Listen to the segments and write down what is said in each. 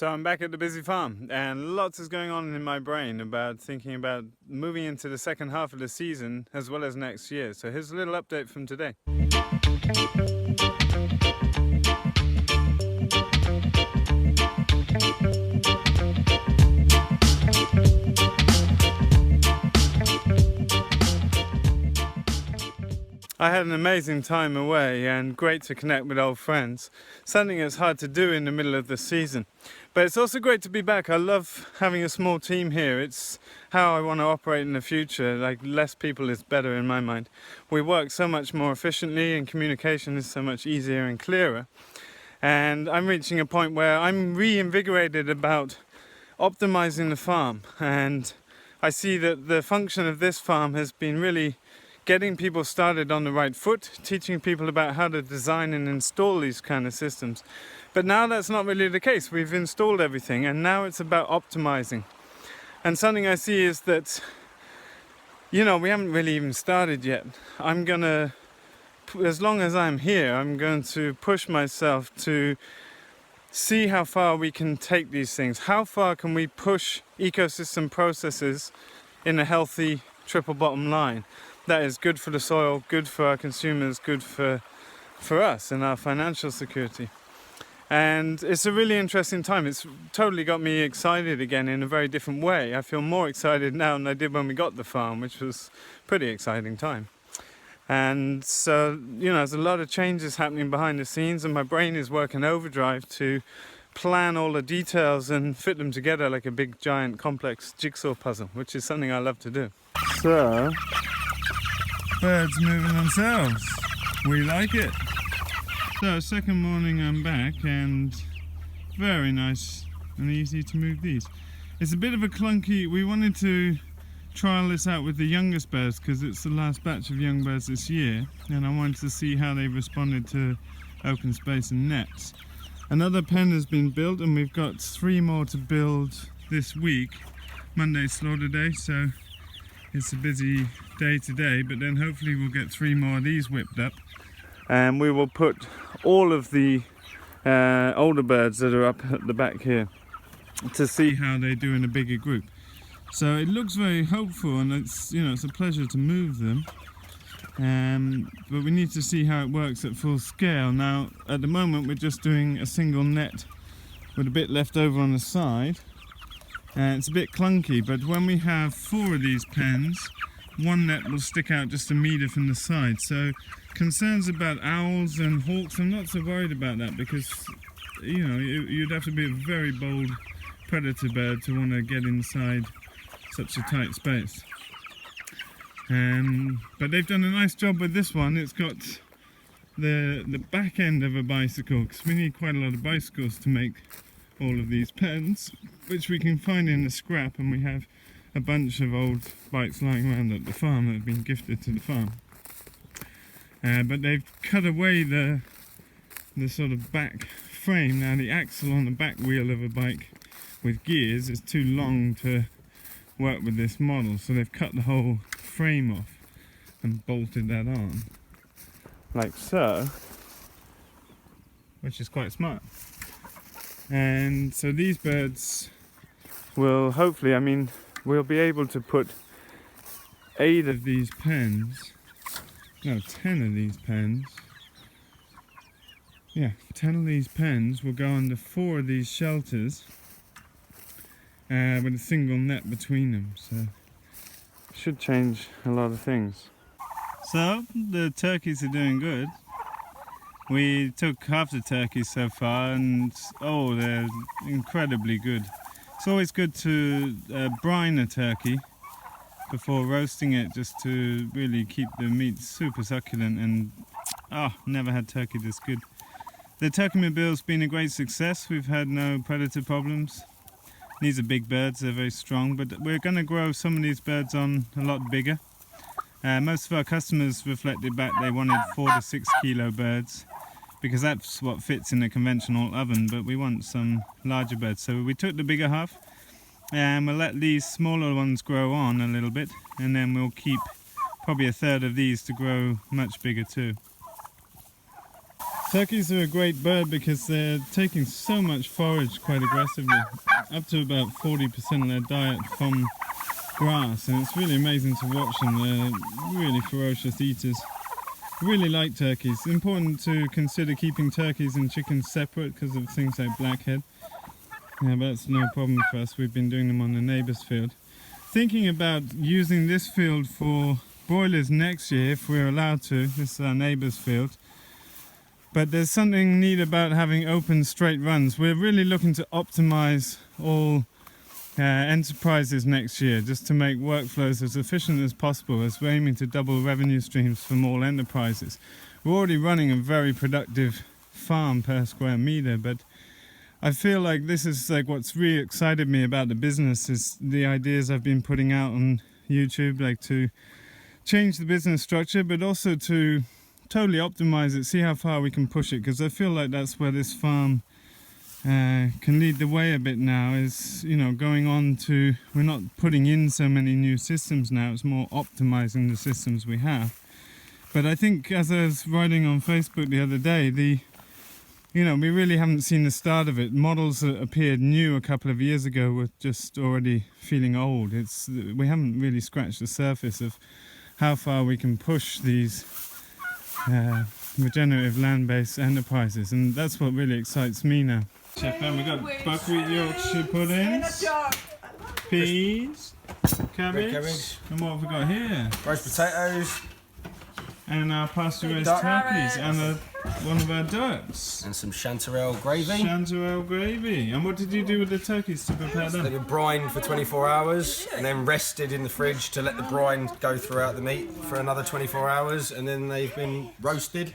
So I'm back at the busy farm and lots is going on in my brain about thinking about moving into the second half of the season as well as next year. So here's a little update from today. I had an amazing time away and great to connect with old friends, something that's hard to do in the middle of the season. But it's also great to be back. I love having a small team here. It's how I want to operate in the future. Like, less people is better in my mind. We work so much more efficiently and communication is so much easier and clearer. And I'm reaching a point where I'm reinvigorated about optimizing the farm. And I see that the function of this farm has been really getting people started on the right foot, teaching people about how to design and install these kind of systems. But now that's not really the case. We've installed everything and now it's about optimizing. And something I see is that, we haven't really even started yet. I'm gonna, as long as I'm here, I'm going to push myself to see how far we can take these things. How far can we push ecosystem processes in a healthy triple bottom line that is good for the soil, good for our consumers, good for us and our financial security. And it's a really interesting time. It's totally got me excited again in a very different way. I feel more excited now than I did when we got the farm, which was a pretty exciting time. And so, there's a lot of changes happening behind the scenes and my brain is working overdrive to plan all the details and fit them together like a big, giant, complex jigsaw puzzle, which is something I love to do. So, birds moving themselves. We like it. So, second morning I'm back and very nice and easy to move these. It's a bit of a clunky, we wanted to trial this out with the youngest birds because it's the last batch of young birds this year and I wanted to see how they responded to open space and nets. Another pen has been built and we've got 3 more to build this week. Monday's slaughter day, so it's a busy day today, but then hopefully we'll get 3 more of these whipped up and we will put all of the older birds that are up at the back here to see how they do in a bigger group. So it looks very hopeful and it's a pleasure to move them, but we need to see how it works at full scale. Now at the moment we're just doing a single net with a bit left over on the side. It's a bit clunky, but when we have 4 of these pens, one net will stick out just a metre from the side. So concerns about owls and hawks, I'm not so worried about that because you'd have to be a very bold predator bird to want to get inside such a tight space. But they've done a nice job with this one. It's got the back end of a bicycle because we need quite a lot of bicycles to make all of these pens, which we can find in the scrap, and we have a bunch of old bikes lying around at the farm that have been gifted to the farm. But they've cut away the sort of back frame. Now the axle on the back wheel of a bike with gears is too long to work with this model, so they've cut the whole frame off and bolted that on like so, which is quite smart. And so these birds will hopefully, we'll be able to put 8 of these pens, no, 10 of these pens. Yeah, 10 of these pens will go under 4 of these shelters with a single net between them, so should change a lot of things. So the turkeys are doing good. We took half the turkeys so far and they're incredibly good. It's always good to brine a turkey before roasting it just to really keep the meat super succulent, and never had turkey this good. The Turkey-mobile's been a great success. We've had no predator problems. These are big birds, they're very strong, but we're going to grow some of these birds on a lot bigger. Most of our customers reflected back they wanted 4 to 6 kilo birds because that's what fits in a conventional oven, but we want some larger birds. So we took the bigger half and we'll let these smaller ones grow on a little bit, and then we'll keep probably 1/3 of these to grow much bigger too. Turkeys are a great bird because they're taking so much forage quite aggressively, up to about 40% of their diet from grass, and it's really amazing to watch them. They're really ferocious eaters. Really like turkeys. It's important to consider keeping turkeys and chickens separate because of things like blackhead. Yeah, but that's no problem for us. We've been doing them on the neighbour's field. Thinking about using this field for broilers next year if we're allowed to. This is our neighbour's field. But there's something neat about having open straight runs. We're really looking to optimize all enterprises next year just to make workflows as efficient as possible, as we're aiming to double revenue streams from all enterprises. We're already running a very productive farm per square meter, but I feel like this is like what's really excited me about the business is the ideas I've been putting out on YouTube, like to change the business structure, but also to totally optimize it, see how far we can push it, because I feel like that's where this farm can lead the way a bit now, is, you know, going on to, we're not putting in so many new systems now, it's more optimizing the systems we have. But I think, as I was writing on Facebook the other day, we really haven't seen the start of it. Models that appeared new a couple of years ago were just already feeling old. We haven't really scratched the surface of how far we can push these regenerative land-based enterprises, and that's what really excites me now. Chef, and we've got buckwheat Yorkshire puddings, peas, cabbage, and what have we got here? Roast potatoes. And our pastured turkeys, and one of our ducks. And some chanterelle gravy. Chanterelle gravy. And what did you do with the turkeys to prepare them? They were brined for 24 hours and then rested in the fridge to let the brine go throughout the meat for another 24 hours, and then they've been roasted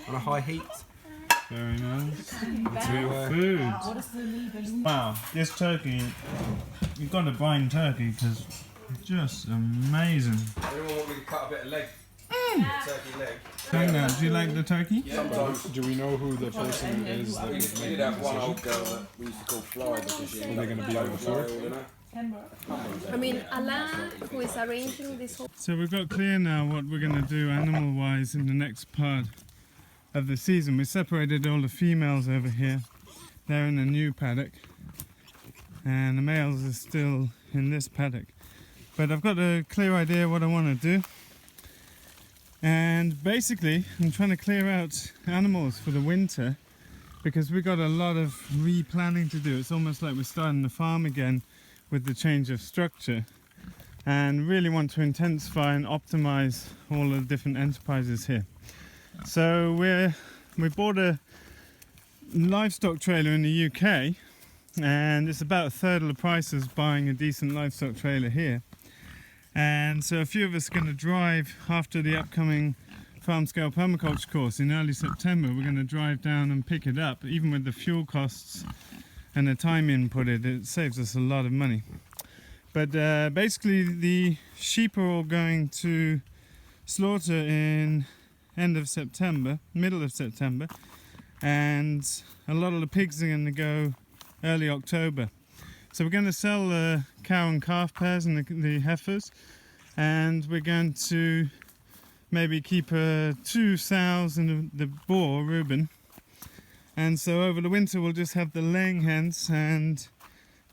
on a high heat. Very nice. Good food. Wow, this turkey, you've got to brine turkey because it's just amazing. Anyone want me to cut a bit of leg? Turkey leg. Tanya, do you like the turkey? Sometimes. Do we know who the person is that was We making did the have one decision? old girl that we used to call Fly because she Are they going to be overflowed? I mean, Alain, who is arranging this whole... So we've got clear now what we're going to do animal-wise in the next part of the season. We separated all the females over here. They're in a new paddock. And the males are still in this paddock. But I've got a clear idea what I want to do. And basically, I'm trying to clear out animals for the winter because we've got a lot of replanning to do. It's almost like we're starting the farm again with the change of structure, and really want to intensify and optimize all the different enterprises here. So we bought a livestock trailer in the UK, and it's about a third of the price as buying a decent livestock trailer here. And so a few of us are going to drive after the upcoming farm scale permaculture course in early September. We're going to drive down and pick it up. Even with the fuel costs and the time input, it saves us a lot of money. But basically the sheep are all going to slaughter in end of September, middle of September, and a lot of the pigs are going to go early October. So we're going to sell the cow and calf pairs and the heifers, and we're going to maybe keep 2 sows and the boar, Reuben. And so over the winter we'll just have the laying hens and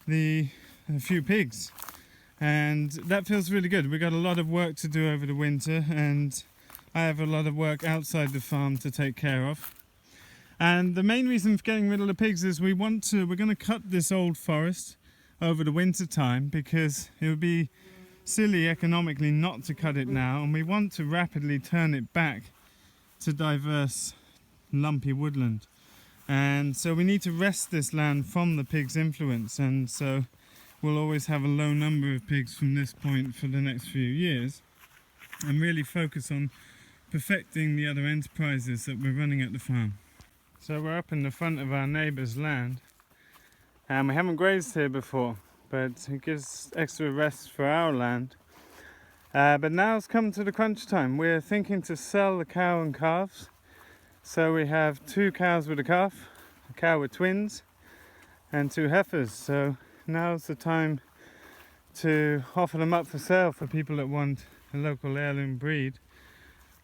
a few pigs. And that feels really good. We've got a lot of work to do over the winter, and I have a lot of work outside the farm to take care of. And the main reason for getting rid of the pigs is we're going to cut this old forest over the winter time because it would be silly economically not to cut it now, and we want to rapidly turn it back to diverse lumpy woodland. And so we need to wrest this land from the pigs' influence, and so we'll always have a low number of pigs from this point for the next few years, and really focus on perfecting the other enterprises that we're running at the farm. So we're up in the front of our neighbour's land, and we haven't grazed here before, but it gives extra rest for our land. But now it's come to the crunch time. We're thinking to sell the cow and calves. So we have 2 cows with a calf, a cow with twins, and 2 heifers. So now's the time to offer them up for sale for people that want a local heirloom breed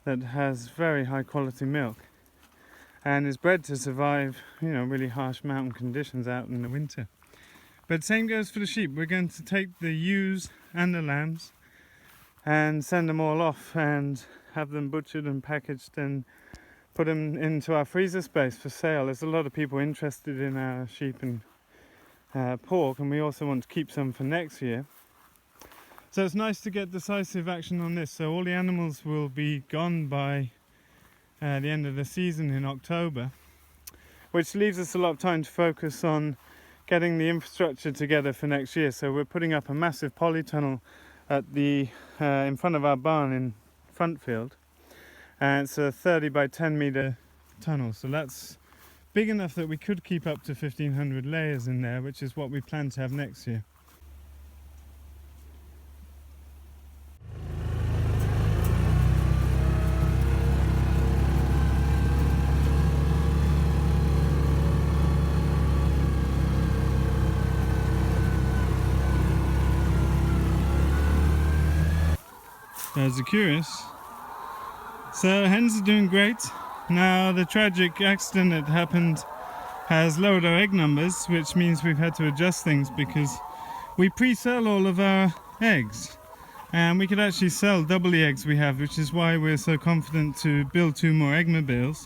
that has very high quality milk. and is bred to survive, you know, really harsh mountain conditions out in the winter. But same goes for the sheep. We're going to take the ewes and the lambs and send them all off and have them butchered and packaged and put them into our freezer space for sale. There's a lot of people interested in our sheep and pork, and we also want to keep some for next year. So it's nice to get decisive action on this. So all the animals will be gone by the end of the season in October, which leaves us a lot of time to focus on getting the infrastructure together for next year. So we're putting up a massive polytunnel at the in front of our barn in front field, and it's a 30 by 10 meter tunnel. So that's big enough that we could keep up to 1,500 layers in there, which is what we plan to have next year. As you're curious, so hens are doing great. Now the tragic accident that happened has lowered our egg numbers, which means we've had to adjust things because we pre-sell all of our eggs, and we could actually sell double the eggs we have, which is why we're so confident to build 2 more eggmobiles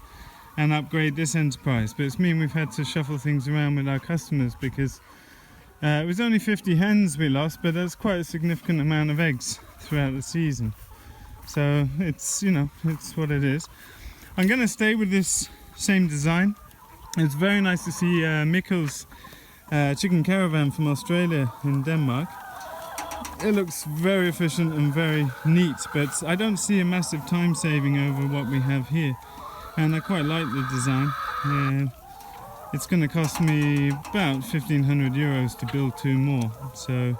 and upgrade this enterprise. But it's mean we've had to shuffle things around with our customers because it was only 50 hens we lost, but that's quite a significant amount of eggs throughout the season. So it's, you know, it's what it is. I'm going to stay with this same design. It's very nice to see Mikkel's chicken caravan from Australia in Denmark. It looks very efficient and very neat, but I don't see a massive time saving over what we have here. And I quite like the design. It's going to cost me about 1,500 euros to build 2 more. So,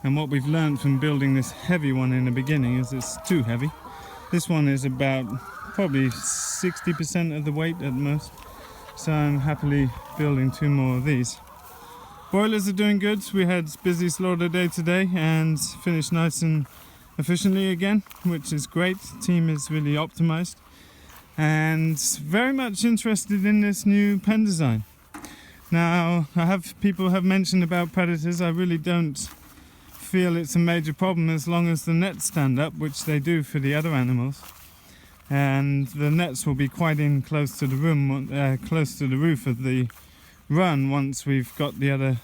and what we've learned from building this heavy one in the beginning is it's too heavy. This one is about probably 60% of the weight at most. So I'm happily building 2 more of these. Broilers are doing good. We had busy slaughter day today and finished nice and efficiently again, which is great. The team is really optimized and very much interested in this new pen design. Now, people have mentioned about predators. I really don't feel it's a major problem as long as the nets stand up, which they do for the other animals. And the nets will be quite in close to the room, close to the roof of the run once we've got the other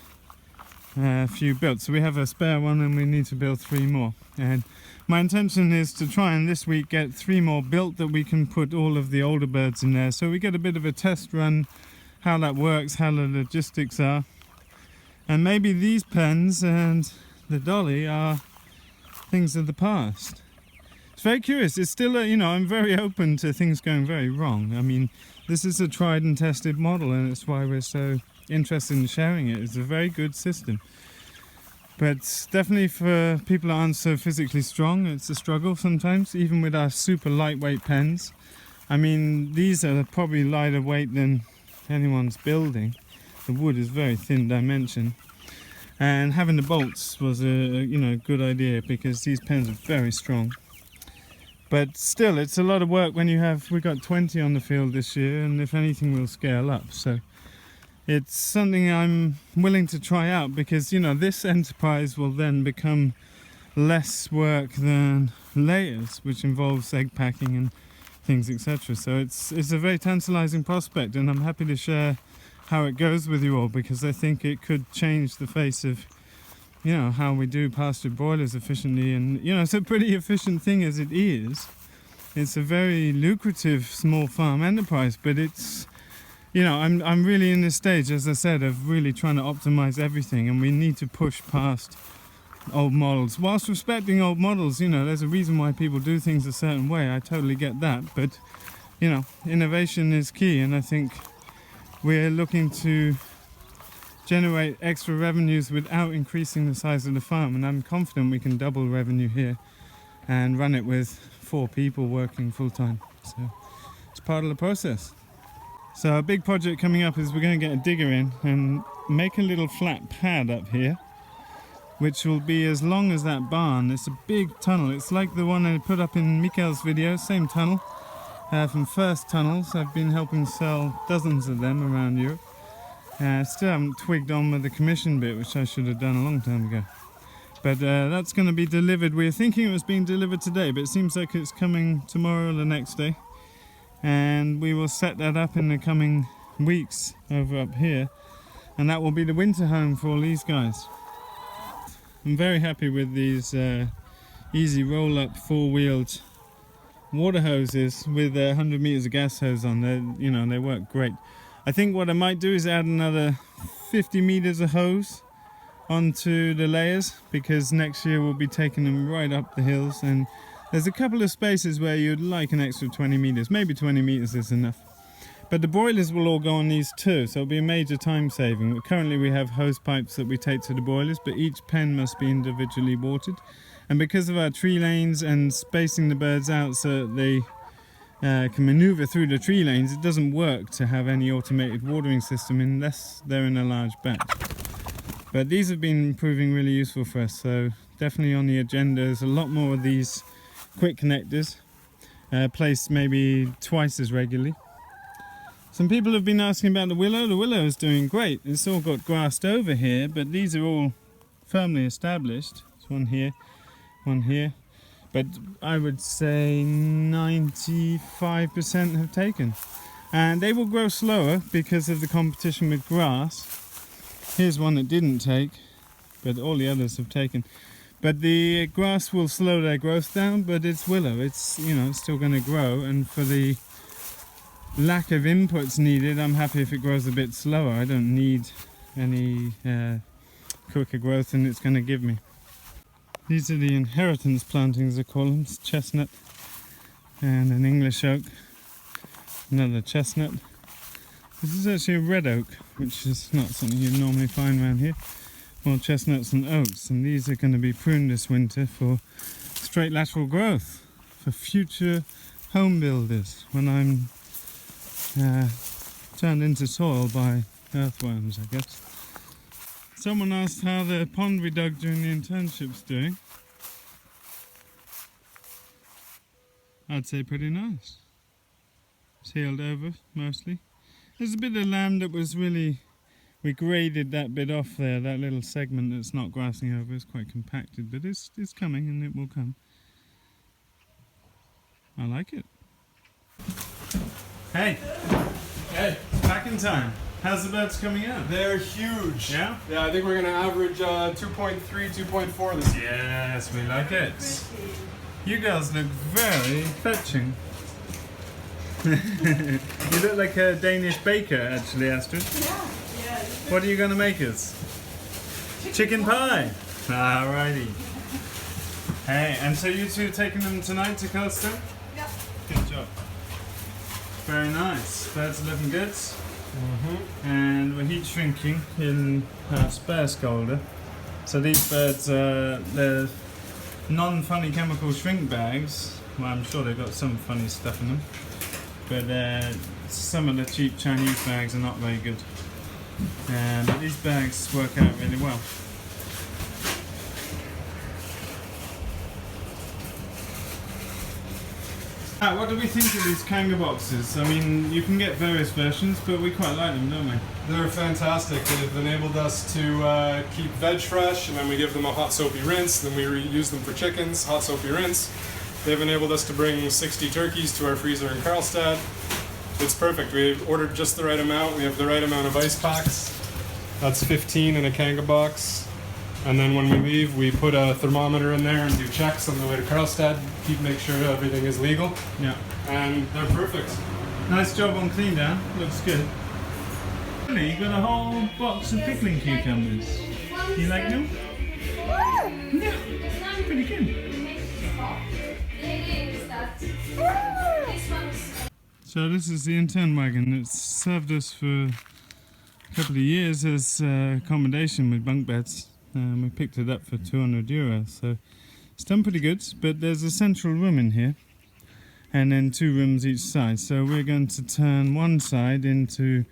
few built. So we have a spare one and we need to build 3 more. And my intention is to try and this week get 3 more built that we can put all of the older birds in there. So we get a bit of a test run, how that works, how the logistics are. And maybe these pens and the dolly are things of the past. It's very curious. It's still, you know, I'm very open to things going very wrong. I mean, this is a tried and tested model, and it's why we're so interested in sharing it. It's a very good system. But definitely for people that aren't so physically strong, it's a struggle sometimes, even with our super lightweight pens. I mean, these are probably lighter weight than anyone's building. The wood is very thin dimension. And having the bolts was a good idea because these pens are very strong. But still, it's a lot of work when we've got 20 on the field this year, and if anything we'll scale up. So it's something I'm willing to try out because, you know, this enterprise will then become less work than layers, which involves egg packing and things, etc. So it's a very tantalizing prospect, and I'm happy to share how it goes with you all because I think it could change the face of, you know, how we do pastured broilers efficiently. And, you know, it's a pretty efficient thing as it is. It's a very lucrative small farm enterprise, but it's, you know, I'm really in this stage, as I said, of really trying to optimize everything, and we need to push past old models whilst respecting old models. You know, there's a reason why people do things a certain way. I totally get that, but, you know, innovation is key, and I think we're looking to generate extra revenues without increasing the size of the farm, and I'm confident we can double revenue here and run it with 4 people working full-time. So it's part of the process. So a big project coming up is we're going to get a digger in and make a little flat pad up here, which will be as long as that barn. It's a big tunnel. It's like the one I put up in Mikkel's video, same tunnel. from First Tunnels. I've been helping sell dozens of them around Europe. Still haven't twigged on with the commission bit, which I should have done a long time ago. But that's going to be delivered. We were thinking it was being delivered today, but it seems like it's coming tomorrow or the next day. And we will set that up in the coming weeks over up here. And that will be the winter home for all these guys. I'm very happy with these easy roll-up four-wheeled water hoses with 100 meters of gas hose on. They work great. I think what I might do is add another 50 meters of hose onto the layers, because next year we'll be taking them right up the hills, and there's a couple of spaces where you'd like an extra 20 meters. Maybe 20 meters is enough. But the boilers will all go on these too, so it'll be a major time saving. Currently we have hose pipes that we take to the boilers, but each pen must be individually watered. And because of our tree lanes and spacing the birds out so that they can maneuver through the tree lanes, it doesn't work to have any automated watering system unless they're in a large batch. But these have been proving really useful for us, so definitely on the agenda is a lot more of these quick connectors, placed maybe twice as regularly. Some people have been asking about the willow. The willow is doing great. It's all got grassed over here, but these are all firmly established. There's one here, one here. But I would say 95% have taken. And they will grow slower because of the competition with grass. Here's one that didn't take, but all the others have taken. But the grass will slow their growth down, but it's willow. It's, it's still going to grow, and for the lack of inputs needed, I'm happy if it grows a bit slower. I don't need any quicker growth than it's going to give me. These are the inheritance plantings, I call them. It's chestnut and an English oak, another chestnut. This is actually a red oak, which is not something you normally find around here. More chestnuts and oaks, and these are going to be pruned this winter for straight lateral growth for future home builders when I'm turned into soil by earthworms, I guess. Someone asked how the pond we dug during the internship's doing. I'd say pretty nice. It's healed over mostly. There's a bit of land that was really, we graded that bit off there, that little segment that's not grassing over is quite compacted, but it's coming and it will come. I like it. Hey! Hey, Back in time. How's the birds coming out? they're huge. Yeah? Yeah, I think we're gonna average 2.3, 2.4 this year. Yes, we like it. You girls look very fetching. You look like a Danish baker, actually, Astrid. Yeah. What are you going to make us? Chicken pie. Alrighty. Hey, and so you two taking them tonight to Coastal? Yeah. Good job. Very nice. Birds are looking good. And we're heat shrinking in our spare scalder. So these birds, they're non-funny chemical shrink bags. Well, I'm sure they've got some funny stuff in them. But some of the cheap Chinese bags are not very good. But these bags work out really well. What do we think of these Kanga boxes? I mean, you can get various versions, but we quite like them, don't we? They're fantastic. They've enabled us to keep veg fresh, and then we give them a hot soapy rinse. Then we reuse them for chickens, hot soapy rinse. They've enabled us to bring 60 turkeys to our freezer in Karlstad. It's perfect. We've ordered just the right amount. We have the right amount of ice packs. That's 15 in a Kanga box. And then when we leave, we put a thermometer in there and do checks on the way to Karlstad. Make sure everything is legal. Yeah. And they're perfect. Nice job on clean down. Looks good. You got a whole box of pickling cucumbers. You like them? Yeah. Pretty good. So this is the intern wagon. It's served us for a couple of years as accommodation with bunk beds. We picked it up for €200, so it's done pretty good. But there's a central room in here, and then 2 rooms each side. So we're going to turn one side into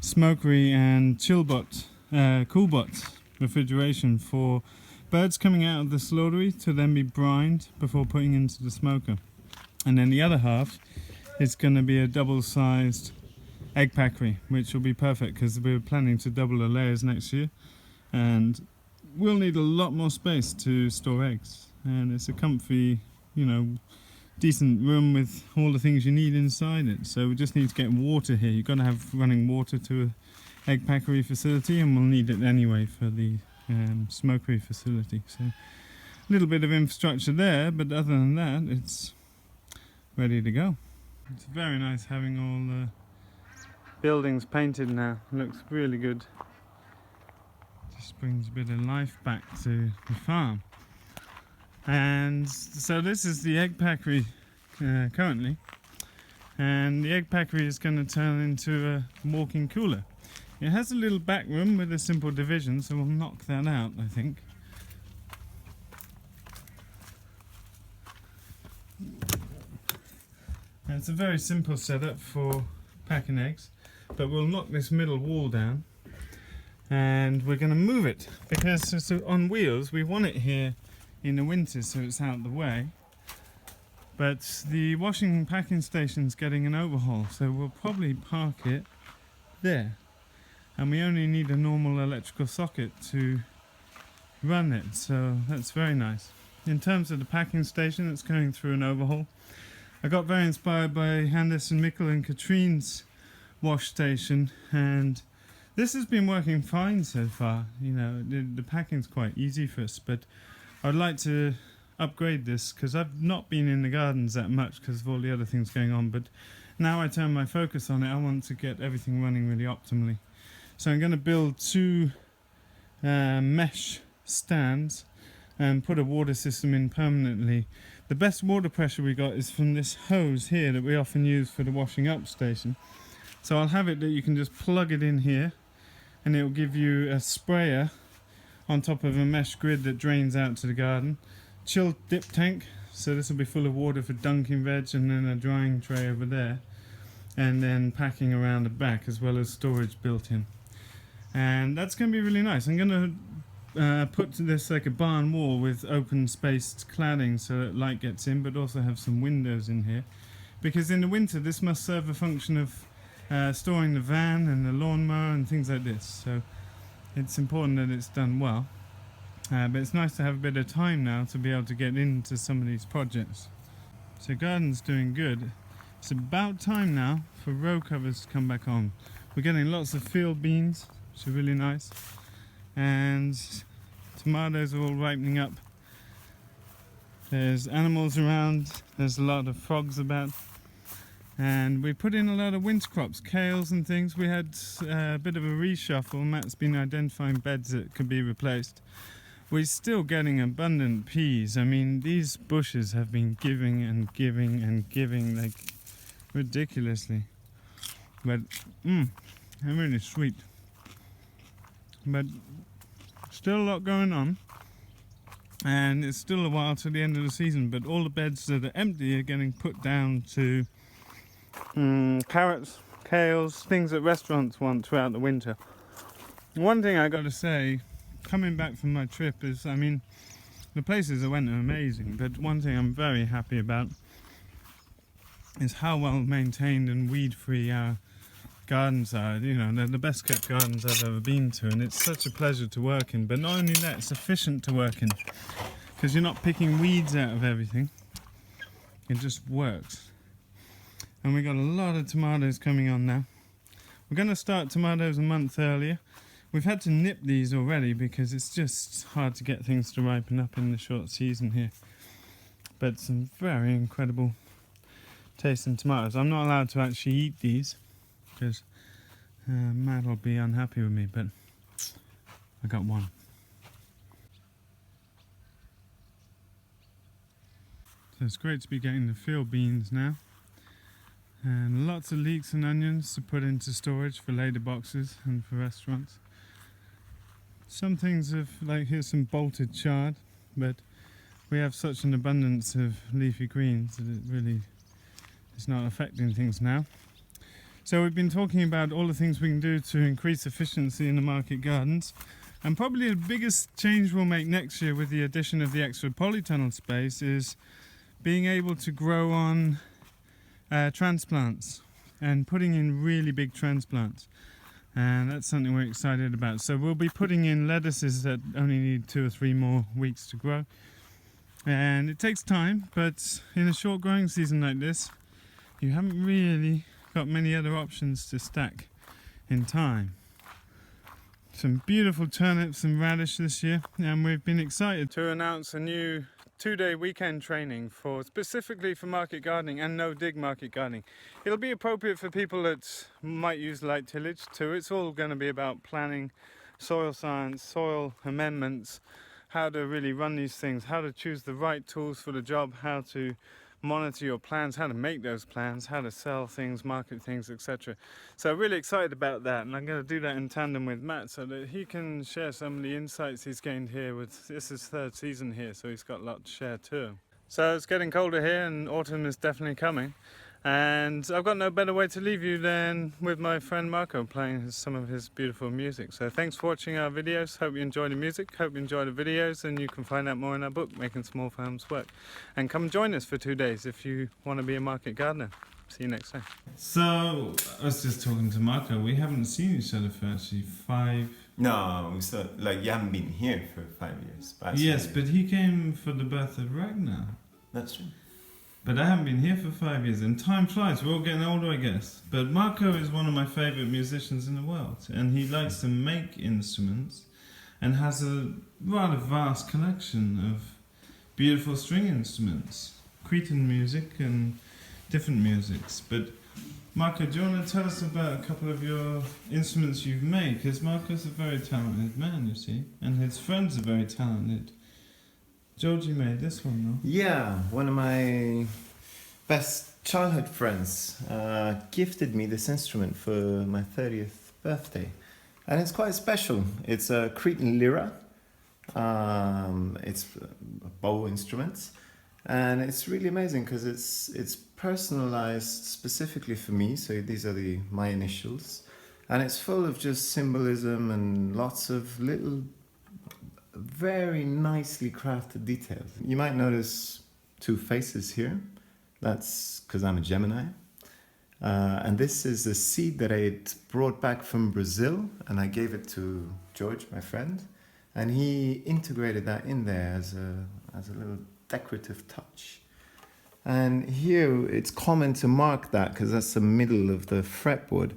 smokery and chillbot, coolbot refrigeration for birds coming out of the slaughtery to then be brined before putting into the smoker. And then the other half it's going to be a double-sized egg packery, which will be perfect because we're planning to double the layers next year, and we'll need a lot more space to store eggs. And it's a comfy, decent room with all the things you need inside it. So we just need to get water here. You've got to have running water to an egg packery facility, and we'll need it anyway for the smokery facility. So a little bit of infrastructure there, but other than that, it's ready to go. It's very nice having all the buildings painted now. It looks really good. Just brings a bit of life back to the farm. And so this is the egg packery currently, and the egg packery is going to turn into a walk-in cooler. It has a little back room with a simple division, so we'll knock that out, I think. And it's a very simple setup for packing eggs, but we'll knock this middle wall down and we're going to move it because it's on wheels. We want it here in the winter so it's out of the way, but the washing and packing station's getting an overhaul, so we'll probably park it there, and we only need a normal electrical socket to run it, so that's very nice. In terms of the packing station, it's going through an overhaul. I got very inspired by Anderson, Mikkel and Katrine's wash station, and this has been working fine so far. The packing's quite easy for us, but I'd like to upgrade this because I've not been in the gardens that much because of all the other things going on, but now I turn my focus on it, I want to get everything running really optimally. So I'm going to build 2 mesh stands and put a water system in permanently. The best water pressure we got is from this hose here that we often use for the washing up station. So I'll have it that you can just plug it in here and it will give you a sprayer on top of a mesh grid that drains out to the garden. Chilled dip tank, so this will be full of water for dunking veg, and then a drying tray over there, and then packing around the back as well as storage built in. And that's going to be really nice. I'm going to put this like a barn wall with open spaced cladding so that light gets in, but also have some windows in here, because in the winter this must serve a function of storing the van and the lawnmower and things like this, so it's important that it's done well. But it's nice to have a bit of time now to be able to get into some of these projects. So garden's doing good. It's about time now for row covers to come back on. We're getting lots of field beans, which are really nice, and tomatoes are all ripening up. There's animals around, there's a lot of frogs about, and we put in a lot of winter crops, kales and things. We had a bit of a reshuffle. Matt's been identifying beds that could be replaced. We're still getting abundant peas. I mean, these bushes have been giving and giving and giving like ridiculously, but they're really sweet. But still a lot going on, and it's still a while to the end of the season, but all the beds that are empty are getting put down to carrots, kales, things that restaurants want throughout the winter. One thing I got to say, coming back from my trip, is, I mean, the places I went are amazing, but one thing I'm very happy about is how well maintained and weed free our gardens are. They're the best kept gardens I've ever been to, and it's such a pleasure to work in. But not only that, it's efficient to work in because you're not picking weeds out of everything. It just works. And we got a lot of tomatoes coming on now. We're going to start tomatoes a month earlier. We've had to nip these already because it's just hard to get things to ripen up in the short season here. But some very incredible tasting tomatoes. I'm not allowed to actually eat these because Matt will be unhappy with me, but I got one. So it's great to be getting the field beans now. And lots of leeks and onions to put into storage for later boxes and for restaurants. Some things have, like here's some bolted chard, but we have such an abundance of leafy greens that it really is not affecting things now. So we've been talking about all the things we can do to increase efficiency in the market gardens, and probably the biggest change we'll make next year with the addition of the extra polytunnel space is being able to grow on transplants and putting in really big transplants. And that's something we're excited about. So we'll be putting in lettuces that only need 2 or 3 more weeks to grow. And it takes time, but in a short growing season like this, you haven't really got many other options to stack in time. Some beautiful turnips and radish this year, and we've been excited to announce a new 2-day weekend training specifically for market gardening and no-dig market gardening. It'll be appropriate for people that might use light tillage too. It's all going to be about planning, soil science, soil amendments, how to really run these things, how to choose the right tools for the job, how to monitor your plans, how to make those plans, how to sell things, market things, etc. So really excited about that, and I'm going to do that in tandem with Matt so that he can share some of the insights he's gained here. This is 3rd season here, so he's got a lot to share too. So it's getting colder here and autumn is definitely coming, and I've got no better way to leave you than with my friend Marco playing some of his beautiful music. So thanks for watching our videos. Hope you enjoy the music, hope you enjoy the videos, and you can find out more in our book, Making Small Farms Work. And come join us for 2 days if you want to be a market gardener. See you next time. So, I was just talking to Marco. We haven't seen each other for actually 5... No, so like you haven't been here for 5 years. Yes, but he came for the birth of Ragnar. That's true. But I haven't been here for 5 years, and time flies. We're all getting older, I guess. But Marco is one of my favourite musicians in the world, and he likes to make instruments and has a rather vast collection of beautiful string instruments, Cretan music and different musics. But Marco, do you want to tell us about a couple of your instruments you've made? Because Marco's a very talented man, you see, and his friends are very talented. Georgie made this one, though. Yeah, one of my best childhood friends gifted me this instrument for my 30th birthday. And it's quite special. It's a Cretan lyra. It's a bow instrument. And it's really amazing because it's personalized specifically for me. So these are my initials. And it's full of just symbolism and lots of little very nicely crafted details. You might notice 2 faces here. That's because I'm a Gemini. And this is a seed that I brought back from Brazil, and I gave it to George, my friend, and he integrated that in there as a little decorative touch. And here it's common to mark that because that's the middle of the fretboard.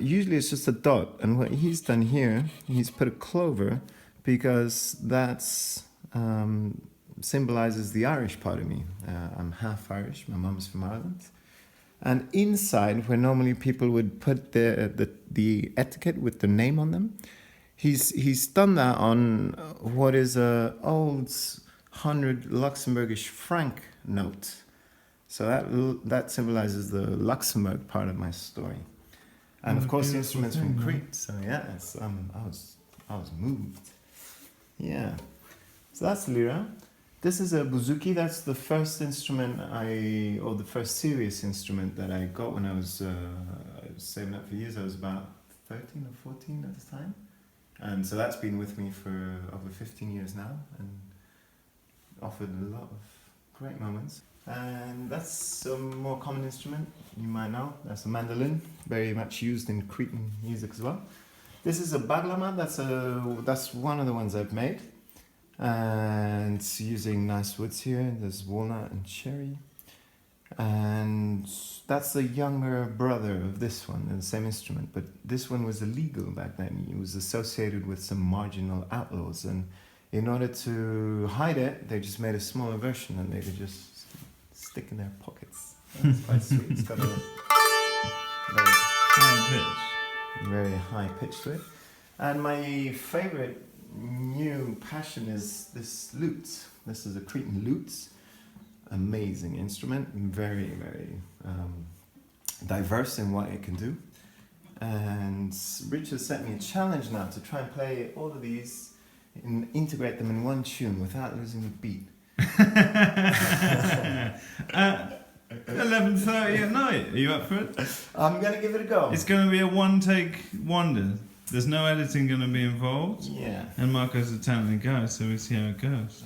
Usually it's just a dot, and what he's done here, he's put a clover because that's symbolizes the Irish part of me. I'm half Irish, my mum's from Ireland. And inside, where normally people would put the etiquette with the name on them, he's done that on what is a old 100 Luxembourgish franc note. So that symbolizes the Luxembourg part of my story. And of course the instrument's from Crete, so yeah, I was moved. Yeah, so that's lira. This is a bouzouki. That's the first instrument or the first serious instrument that I got when I was saving up for years. I was about 13 or 14 at the time. And so that's been with me for over 15 years now and offered a lot of great moments. And that's a more common instrument you might know. That's a mandolin, very much used in Cretan music as well. This is a baglama. That's one of the ones I've made. And it's using nice woods here. There's walnut and cherry. And that's the younger brother of this one, the same instrument. But this one was illegal back then. It was associated with some marginal outlaws. And in order to hide it, they just made a smaller version and they could just stick in their pockets. That's quite sweet. It's got a very high pitch to it. And my favorite new passion is this lute. This is a Cretan lute. Amazing instrument, very, very diverse in what it can do. And Rich has set me a challenge now to try and play all of these and integrate them in one tune without losing the beat. 11:30 at night. Are you up for it? I'm gonna give it a go. It's going to be a one-take wonder. There's no editing going to be involved. Yeah. And Marco's a talented guy, so we'll see how it goes.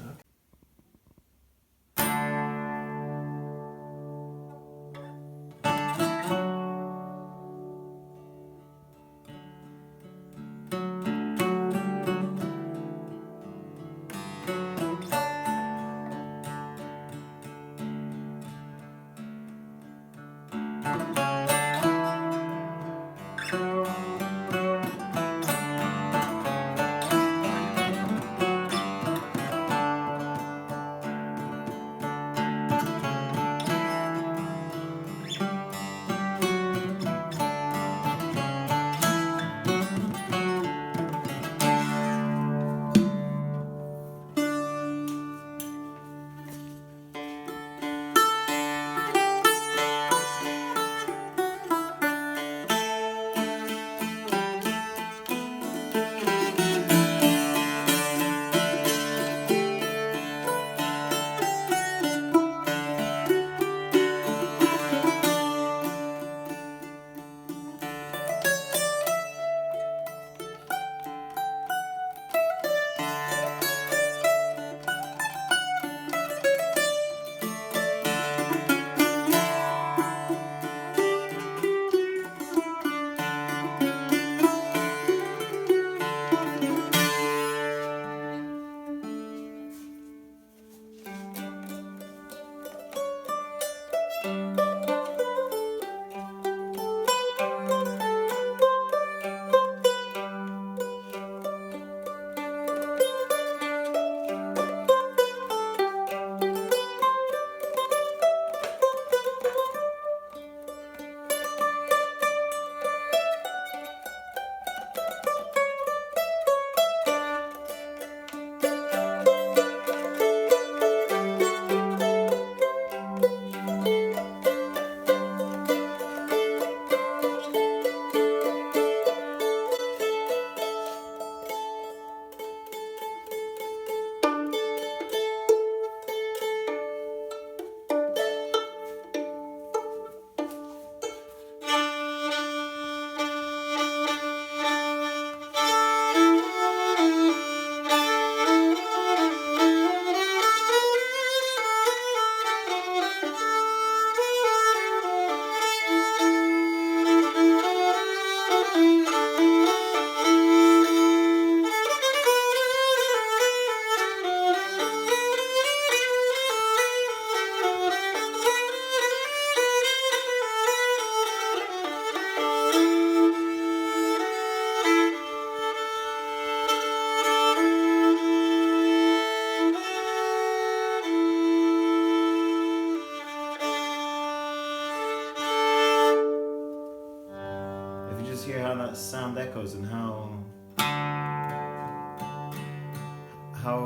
echoes and how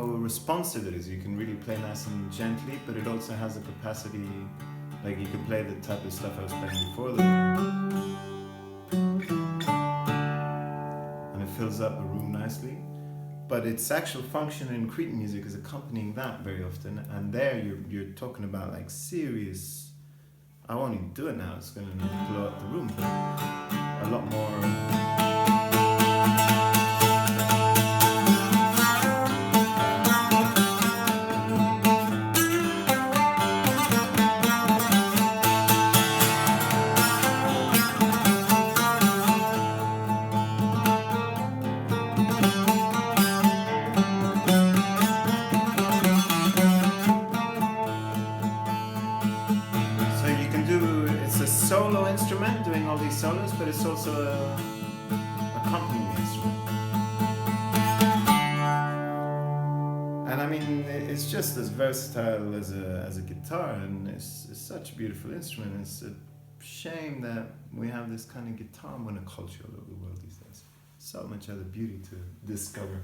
responsive it is. You can really play nice and gently, but it also has a capacity, like you can play the type of stuff I was playing before, and it fills up a room nicely. But its actual function in Cretan music is accompanying that very often, and there you're talking about like serious. I won't even do it now. It's going to blow up the room. But a lot more. Solo instrument doing all these solos, but it's also a accompanying instrument. And I mean, it's just as versatile as a guitar, and it's such a beautiful instrument. It's a shame that we have this kind of guitar monoculture all over the world these days. So much other beauty to discover.